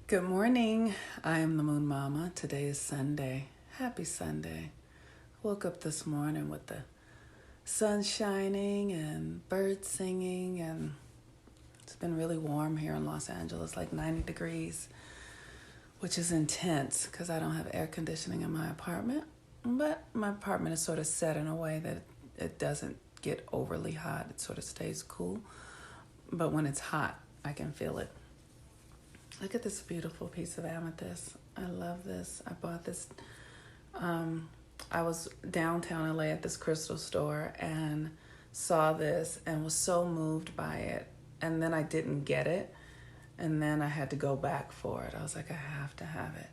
Good morning. I am the Moon Mama. Today is Sunday. Happy Sunday. Woke up this morning with the sun shining and birds singing, and it's been really warm here in Los Angeles, like 90 degrees, which is intense because I don't have air conditioning in my apartment. But my apartment is sort of set in a way that it doesn't get overly hot. It sort of stays cool. But when it's hot, I can feel it. Look at this beautiful piece of amethyst. I love this. I bought this. I was downtown LA at this crystal store and saw this and was so moved by it. And then I didn't get it. And then I had to go back for it. I was like, I have to have it.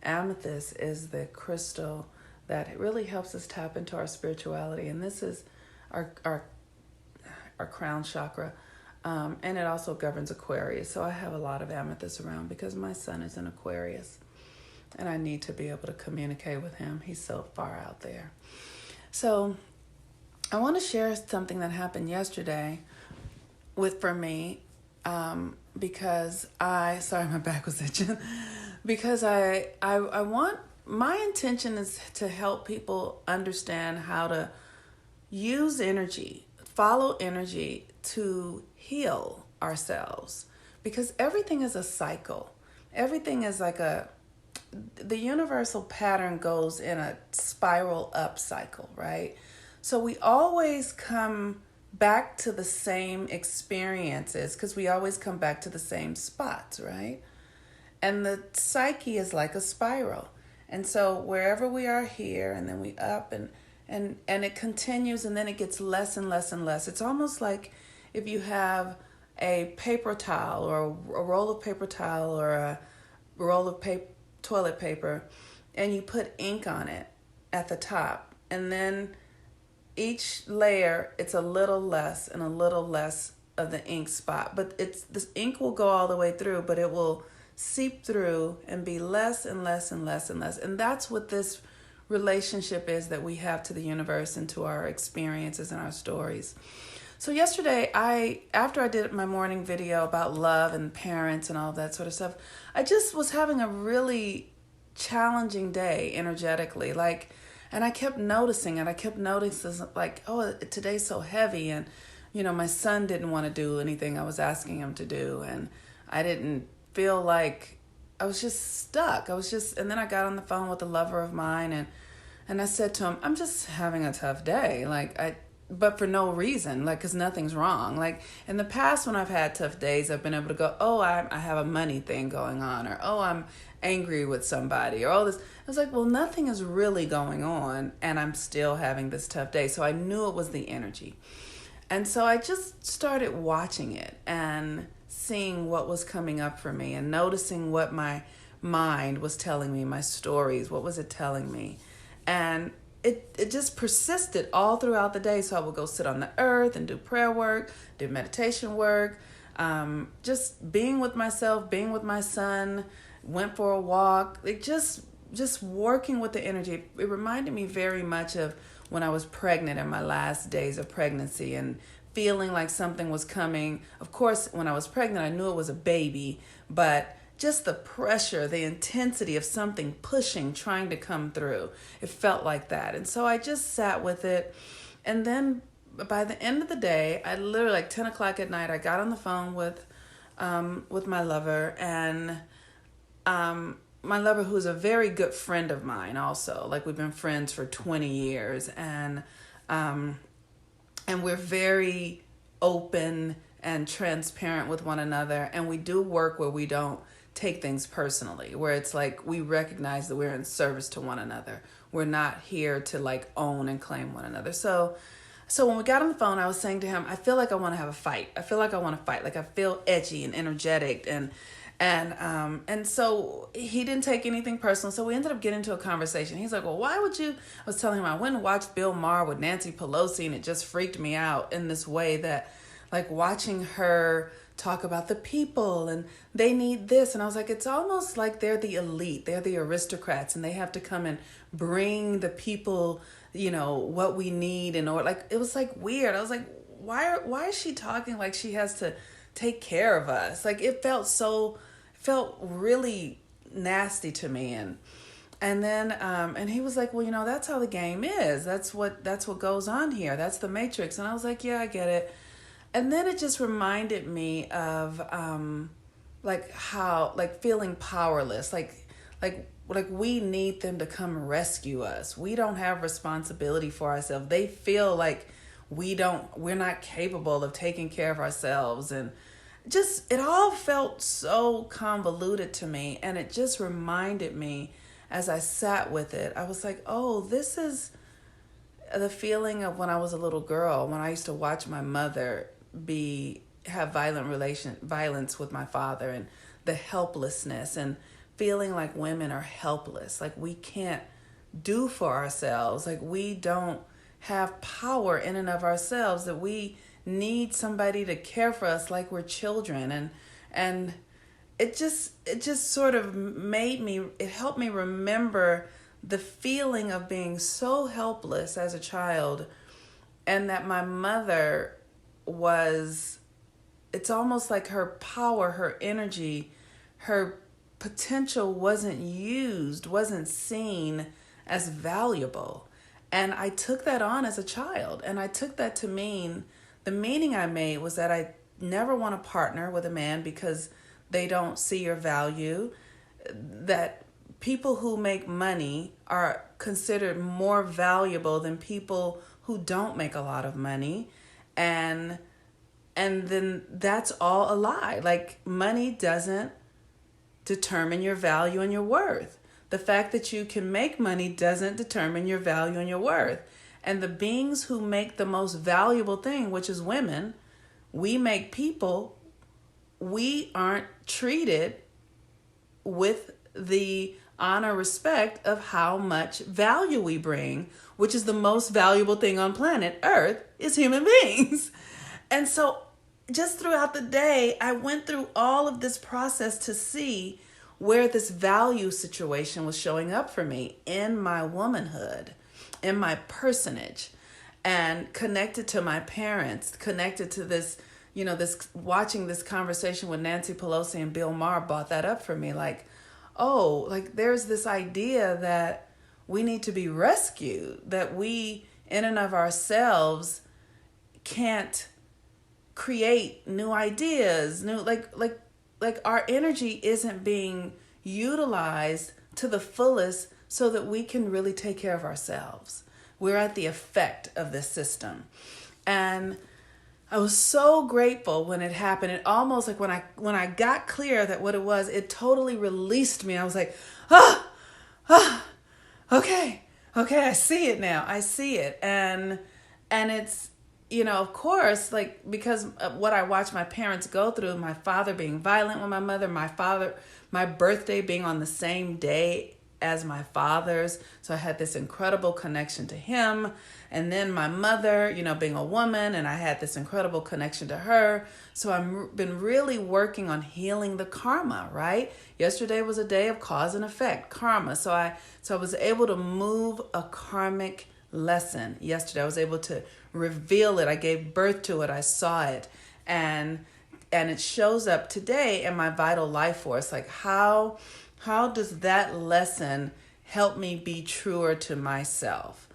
Amethyst is the crystal that really helps us tap into our spirituality. And this is our crown chakra. And it also governs Aquarius. So I have a lot of amethyst around because my son is in Aquarius. And I need to be able to communicate with him. He's so far out there. So I want to share something that happened yesterday for me. Because sorry, my back was itching. Because I want, my intention is to help people understand how to use energy, follow energy to heal ourselves, because everything is a cycle. Everything is like the universal pattern goes in a spiral up cycle, right? So we always come back to the same experiences because we always come back to the same spots, right? And the psyche is like a spiral. And so wherever we are here, and then we up and it continues, and then it gets less and less and less. It's almost like if you have a paper towel or a roll of paper towel or a roll of toilet paper, and you put ink on it at the top, and then each layer, it's a little less and a little less of the ink spot. But this ink will go all the way through, but it will seep through and be less and less and less and less. And that's what this relationship is that we have to the universe and to our experiences and our stories. So yesterday, after I did my morning video about love and parents and all of that sort of stuff, I just was having a really challenging day energetically. And I kept noticing it. I kept noticing like, oh, today's so heavy. And, my son didn't want to do anything I was asking him to do. And I didn't feel like, I was just stuck. And then I got on the phone with a lover of mine and I said to him, I'm just having a tough day. But for no reason, because nothing's wrong. In the past when I've had tough days, I've been able to go, oh, I have a money thing going on, or, oh, I'm angry with somebody, or all this. I was like, well, nothing is really going on, and I'm still having this tough day. So I knew it was the energy. And so I just started watching it and seeing what was coming up for me and noticing what my mind was telling me, my stories, what was it telling me? And it just persisted all throughout the day. So I would go sit on the earth and do prayer work, do meditation work, just being with myself, being with my son, went for a walk, just working with the energy. It reminded me very much of when I was pregnant in my last days of pregnancy and feeling like something was coming. Of course, when I was pregnant, I knew it was a baby, but just the pressure, the intensity of something pushing, trying to come through. It felt like that. And so I just sat with it. And then by the end of the day, I literally 10 o'clock at night, I got on the phone with my lover, and my lover, who's a very good friend of mine also. We've been friends for 20 years, and we're very open and transparent with one another. And we do work where we don't take things personally, where it's we recognize that we're in service to one another. We're not here to own and claim one another. So when we got on the phone, I was saying to him, I feel like I want to have a fight. I feel like I want to fight. I feel edgy and energetic, and so he didn't take anything personal. So we ended up getting into a conversation. He's like, well, why would you? I was telling him I went and watched Bill Maher with Nancy Pelosi, and it just freaked me out in this way that watching her talk about the people and they need this. And I was like, it's almost like they're the elite, they're the aristocrats, and they have to come and bring the people, what we need. And it was weird. I was like, why is she talking like she has to take care of us? It felt felt really nasty to me. And then and he was like, well, that's how the game is. That's what goes on here. That's the Matrix. And I was like, yeah, I get it. And then it just reminded me of how feeling powerless, like we need them to come rescue us. We don't have responsibility for ourselves. They feel like we're not capable of taking care of ourselves. And just, it all felt so convoluted to me. And it just reminded me, as I sat with it, I was like, oh, this is the feeling of when I was a little girl, when I used to watch my mother have violence with my father, and the helplessness, and feeling like women are helpless, like we can't do for ourselves, like we don't have power in and of ourselves, that we need somebody to care for us like we're children. And it just sort of helped me remember the feeling of being so helpless as a child, and that my mother it's almost like her power, her energy, her potential wasn't seen as valuable. And I took that on as a child, and I took that to mean, the meaning I made was that I never want to partner with a man because they don't see your value, that people who make money are considered more valuable than people who don't make a lot of money. And then that's all a lie. Like, money doesn't determine your value and your worth. The fact that you can make money doesn't determine your value and your worth. And the beings who make the most valuable thing, which is women, we make people, we aren't treated with the honor, respect of how much value we bring, which is the most valuable thing on planet Earth, is human beings. And so just throughout the day, I went through all of this process to see where this value situation was showing up for me in my womanhood, in my personage, and connected to my parents, connected to this, watching this conversation with Nancy Pelosi and Bill Maher brought that up for me. Like, oh, like there's this idea that we need to be rescued, that we in and of ourselves can't create new ideas, like our energy isn't being utilized to the fullest so that we can really take care of ourselves. We're at the effect of this system. And I was so grateful when it happened. It almost like when I got clear that what it was, it totally released me. I was like, okay, I see it now. I see it. And it's, of course, like, because of what I watched my parents go through, my father being violent with my mother, my birthday being on the same day as my father's. So I had this incredible connection to him. And then my mother, being a woman, and I had this incredible connection to her. So I've been really working on healing the karma, right? Yesterday was a day of cause and effect, karma. So I was able to move a karmic lesson yesterday. I was able to reveal it. I gave birth to it. I saw it. And it shows up today in my vital life force. Like, how does that lesson help me be truer to myself?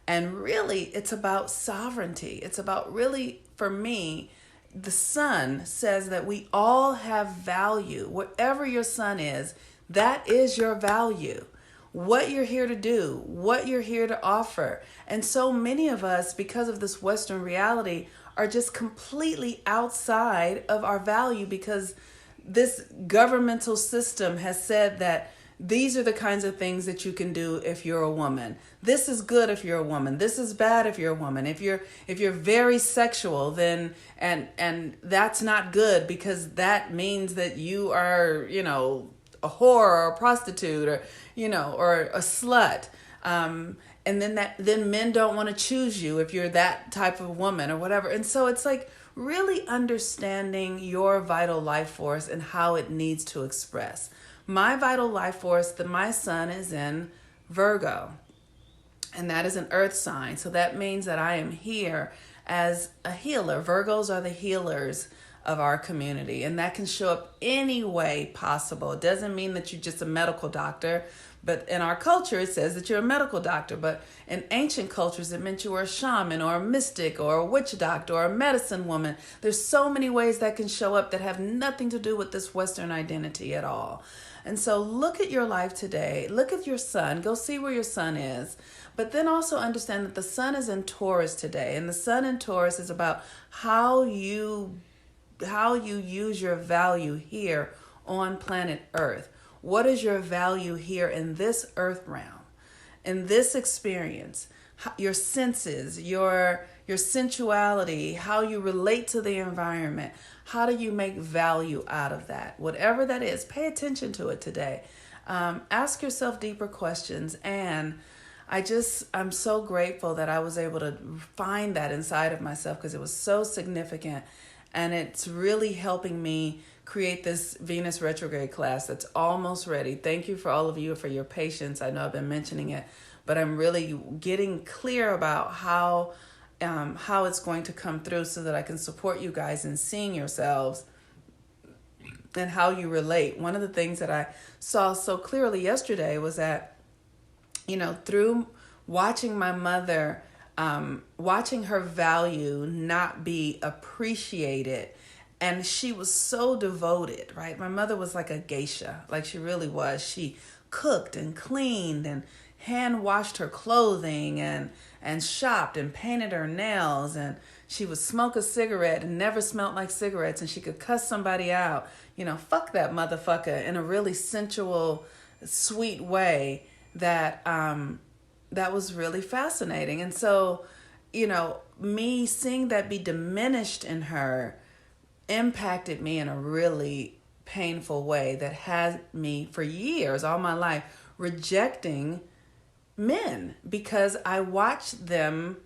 And really, it's about sovereignty. It's about, really, for me, the sun says that we all have value. Whatever your sun is, that is your value. What you're here to do, what you're here to offer. And so many of us, because of this Western reality, are just completely outside of our value, because this governmental system has said that these are the kinds of things that you can do if you're a woman. This is good if you're a woman. This is bad if you're a woman. If you're very sexual, then and that's not good, because that means that you are, a whore or a prostitute, or or a slut. And then men don't want to choose you if you're that type of woman or whatever. And so it's like really understanding your vital life force and how it needs to express. My vital life force, my sun is in Virgo, and that is an earth sign. So that means that I am here as a healer. Virgos are the healers of our community. And that can show up any way possible. It doesn't mean that you're just a medical doctor, but in our culture, it says that you're a medical doctor. But in ancient cultures, it meant you were a shaman or a mystic or a witch doctor or a medicine woman. There's so many ways that can show up that have nothing to do with this Western identity at all. And so look at your life today. Look at your sun. Go see where your sun is. But then also understand that the sun is in Taurus today. And the sun in Taurus is about how you use your value here on planet Earth. What is your value here in this earth realm, in this experience? Your senses, your sensuality, how you relate to the environment. How do you make value out of that? Whatever that is, pay attention to it today. Ask yourself deeper questions. And I'm so grateful that I was able to find that inside of myself, because it was so significant. And it's really helping me create this Venus retrograde class that's almost ready. Thank you for all of you for your patience. I know I've been mentioning it, but I'm really getting clear about how it's going to come through so that I can support you guys in seeing yourselves and how you relate. One of the things that I saw so clearly yesterday was that, through watching my mother, watching her value not be appreciated. And she was so devoted, right? My mother was like a geisha, like she really was. She cooked and cleaned and hand washed her clothing and shopped and painted her nails. And she would smoke a cigarette and never smelled like cigarettes. And she could cuss somebody out, fuck that motherfucker, in a really sensual, sweet way that was really fascinating. And so, me seeing that be diminished in her impacted me in a really painful way that had me for years, all my life, rejecting men because I watched them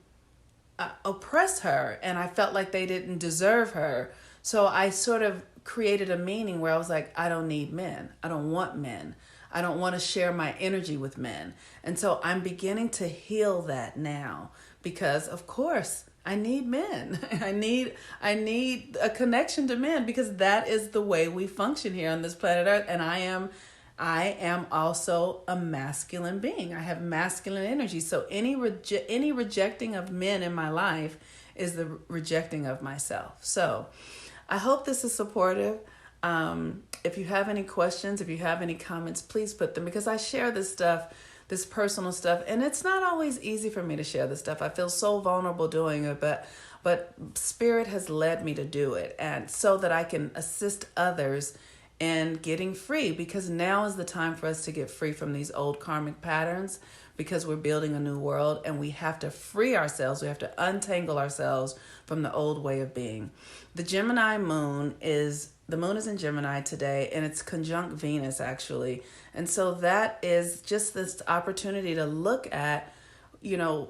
oppress her and I felt like they didn't deserve her. So I sort of created a meaning where I was like, I don't need men. I don't want men. I don't want to share my energy with men. And so I'm beginning to heal that now because, of course, I need men. I need a connection to men because that is the way we function here on this planet Earth. And I am also a masculine being. I have masculine energy. So any rejecting of men in my life is the rejecting of myself. So I hope this is supportive. If you have any questions, if you have any comments, please put them, because I share this stuff, this personal stuff, and it's not always easy for me to share this stuff. I feel so vulnerable doing it, but Spirit has led me to do it, and so that I can assist others in getting free, because now is the time for us to get free from these old karmic patterns, because we're building a new world and we have to free ourselves. We have to untangle ourselves from the old way of being. The Gemini moon is in Gemini today, and it's conjunct Venus actually. And so that is just this opportunity to look at, your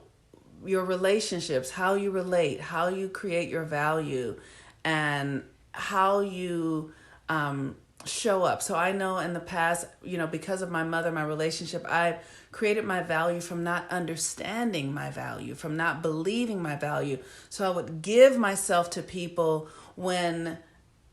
relationships, how you relate, how you create your value, and how you show up. So I know in the past, because of my mother, my relationship, I've created my value from not understanding my value, from not believing my value. So I would give myself to people when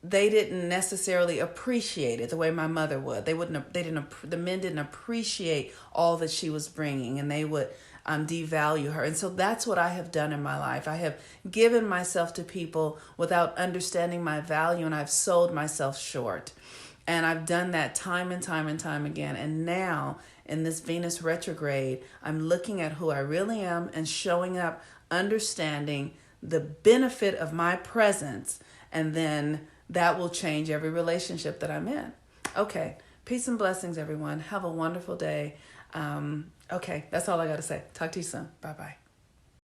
they didn't necessarily appreciate it the way my mother would. The men didn't appreciate all that she was bringing, and they would devalue her. And so that's what I have done in my life. I have given myself to people without understanding my value, and I've sold myself short. And I've done that time and time and time again. And now in this Venus retrograde, I'm looking at who I really am and showing up, understanding the benefit of my presence, and then that will change every relationship that I'm in. Okay. Peace and blessings, everyone. Have a wonderful day. Okay. That's all I got to say. Talk to you soon. Bye-bye.